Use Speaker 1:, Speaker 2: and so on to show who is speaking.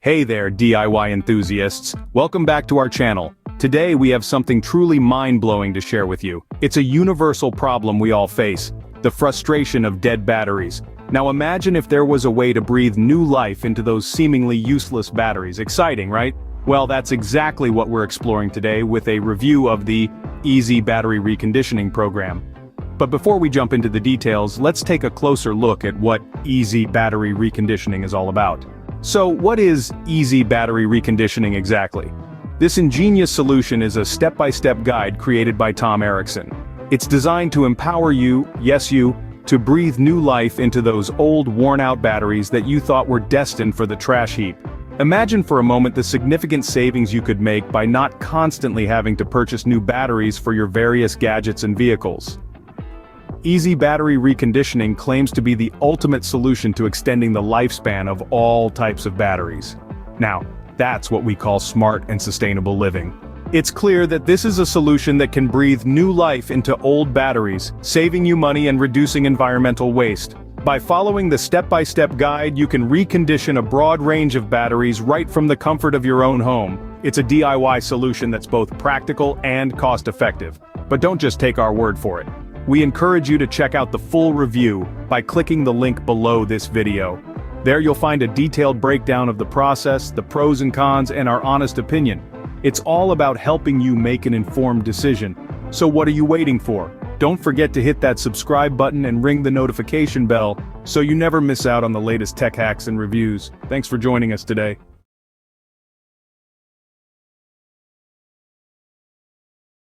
Speaker 1: Hey there, DIY enthusiasts. Welcome back to our channel. Today we have something truly mind-blowing to share with you. It's a universal problem we all face, the frustration of dead batteries. Now imagine if there was a way to breathe new life into those seemingly useless batteries. Exciting, right? Well, that's exactly what we're exploring today with a review of the Easy Battery Reconditioning program. But before we jump into the details, let's take a closer look at what Easy Battery Reconditioning is all about. So what is Easy Battery Reconditioning exactly? This ingenious solution is a step-by-step guide created by Ericson. It's designed to empower you, yes you, to breathe new life into those old worn-out batteries that you thought were destined for the trash heap. Imagine for a moment the significant savings you could make by not constantly having to purchase new batteries for your various gadgets and vehicles. Easy Battery Reconditioning claims to be the ultimate solution to extending the lifespan of all types of batteries. Now, that's what we call smart and sustainable living. It's clear that this is a solution that can breathe new life into old batteries, saving you money and reducing environmental waste. By following the step-by-step guide, you can recondition a broad range of batteries right from the comfort of your own home. It's a DIY solution that's both practical and cost-effective. But don't just take our word for it. We encourage you to check out the full review by clicking the link below this video. There you'll find a detailed breakdown of the process, the pros and cons, and our honest opinion. It's all about helping you make an informed decision. So what are you waiting for? Don't forget to hit that subscribe button and ring the notification bell so you never miss out on the latest tech hacks and reviews. Thanks for joining us today.